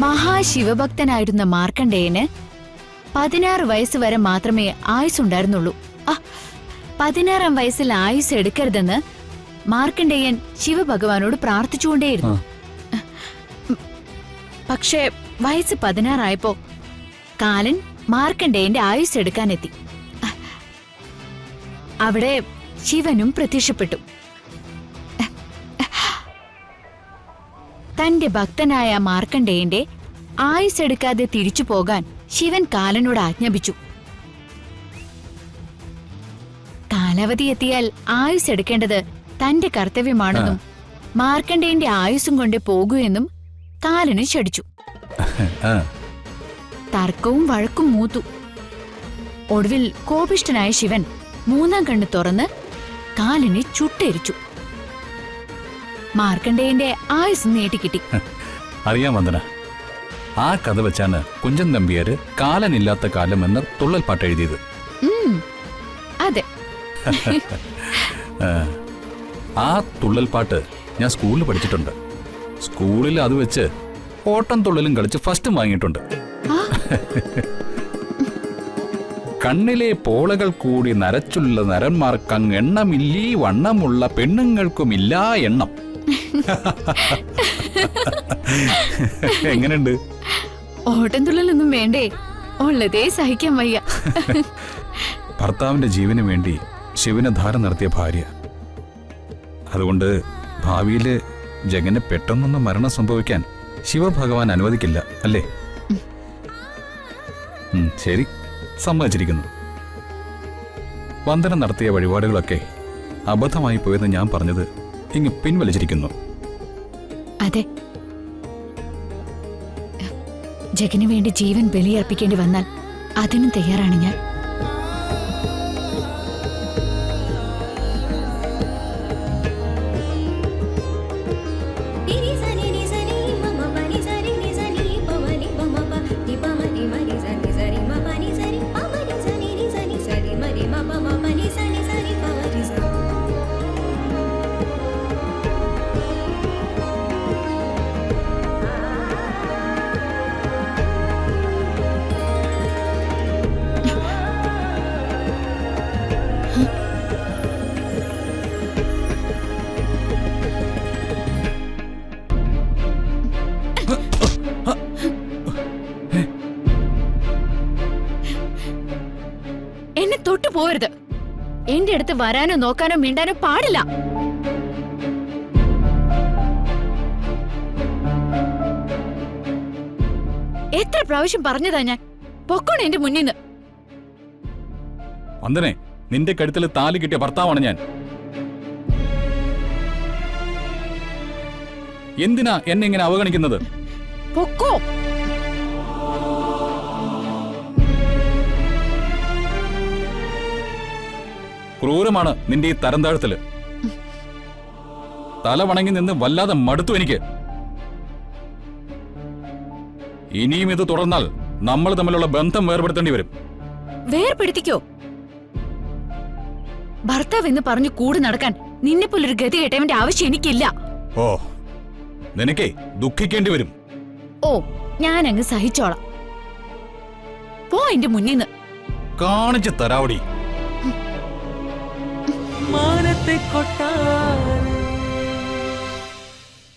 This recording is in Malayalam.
മഹാശിവഭക്തനായിരുന്ന മാർക്കണ്ഡേയന് 16 വയസ്സ് വരെ മാത്രമേ ആയുസ്സുണ്ടായിരുന്നുള്ളൂ. 16-ാം വയസ്സിൽ ആയുസ് എടുക്കരുതെന്ന് മാർക്കണ്ഡേയൻ ശിവഭഗവാനോട് പ്രാർത്ഥിച്ചുകൊണ്ടേയിരുന്നു. പക്ഷേ വയസ്സ് 16 ആയപ്പോ കാലൻ മാർക്കണ്ഡേയന്റെ ആയുസ് എടുക്കാനെത്തി. അവിടെ ശിവനും പ്രത്യക്ഷപ്പെട്ടു. തന്റെ ഭക്തനായ മാർക്കണ്ഡേയന്റെ ആയുസ് എടുക്കാതെ തിരിച്ചു പോകാൻ ശിവൻ കാലനോട് ആജ്ഞാപിച്ചു. കാലാവധി എത്തിയാൽ ആയുസ് എടുക്കേണ്ടത് തന്റെ കർത്തവ്യമാണെന്നും മാർക്കണ്ഡേയന്റെ ആയുസ്സും കൊണ്ട് പോകൂ എന്നും കാലന് ശഠിച്ചു. തർക്കവും വഴക്കും മൂത്തു. ഒടുവിൽ കോപിഷ്ഠനായ ശിവൻ 3-ാം കണ്ണ് തുറന്ന് കാലനെ ചുട്ടെരിച്ചു. മാർക്കണ്ഡേയന്റെ ആയുസ് നീട്ടിക്കിട്ടി. അറിയാൻ വന്ദന, ആ കഥ വെച്ചാണ് കുഞ്ചൻ നമ്പ്യാര് കാലനില്ലാത്ത കാലം എന്ന തുള്ളൽ പാട്ട് എഴുതിയത്. അതെ. ആ തുള്ളൽ പാട്ട് ഞാൻ സ്കൂളിൽ പഠിച്ചിട്ടുണ്ട്. സ്കൂളിൽ അത് വെച്ച് ഓട്ടം തുള്ളലും കളിച്ച് ഫസ്റ്റും വാങ്ങിയിട്ടുണ്ട്. കണ്ണിലെ പോളകൾ കൂടി നരച്ചുള്ള നരന്മാർക്കങ് എണ്ണമില്ലീ വണ്ണമുള്ള പെണ്ണുങ്ങൾക്കുമില്ല എണ്ണം. എങ്ങനെയുണ്ട്? ഓട്ടം തുള്ളലൊന്നും വേണ്ടേ, ഉള്ളതേ സഹിക്കാൻ വയ്യ. ഭർത്താവിന്റെ ജീവന് വേണ്ടി ശിവന് ധാര നടത്തിയ ഭാര്യ. അതുകൊണ്ട് ഭാവിയില് ജഗന് പെട്ടെന്നൊന്നും മരണം സംഭവിക്കാൻ ശിവഭഗവാൻ അനുവദിക്കില്ല, അല്ലേ? ശരി, സമ്മതിച്ചിരിക്കുന്നു. വന്ദന നടത്തിയ വഴിപാടുകളൊക്കെ അബദ്ധമായി പോയെന്ന് ഞാൻ പറഞ്ഞത് ഇങ്ങ് പിൻവലിച്ചിരിക്കുന്നു. അതെ, ജഗന് വേണ്ടി ജീവൻ ബലിയർപ്പിക്കേണ്ടി വന്നാൽ അതിനും തയ്യാറാണ് ഞാൻ. തൊട്ടു പോരുത്. എന്റെ അടുത്ത് വരാനോ നോക്കാനോ മിണ്ടാനോ പാടില്ല. എത്ര പ്രാവശ്യം പറഞ്ഞതാ ഞാൻ, പൊക്കോണം എന്റെ മുന്നിന്ന്. വന്ദനെ, നിന്റെ കഴുത്തിൽ താലി കിട്ടിയ ഭർത്താവാണ് ഞാൻ. എന്തിനാ എന്നെ ഇങ്ങനെ അവഗണിക്കുന്നത്? പൊക്കോ. ക്രൂരമാണ് നിന്റെ ഈ തരം താഴ്ത്തല്. തല വണങ്ങി നിന്ന് വല്ലാതെ മടുത്തു എനിക്ക്. ഇനിയും ഇത് തുടർന്നാൽ നമ്മൾ തമ്മിലുള്ള ബന്ധം വേർപെടുത്തേണ്ടി വരും. വേർപെടുത്തിക്കോ? ഭർത്താവ് എന്ന് പറഞ്ഞു കൂടി നടക്കാൻ നിന്നെപ്പോലൊരു ഗതി കേട്ടവന്റെ ആവശ്യം എനിക്കില്ല. ഓ, നിനക്കേ ദുഃഖിക്കേണ്ടി വരും. ഓ, ഞാനങ്ങ് സഹിച്ചോളാം. പോ എന്റെ മുന്നിന്ന്. കാണിച്ചു തരാവടി. മാനത്തെ കൊട്ടാര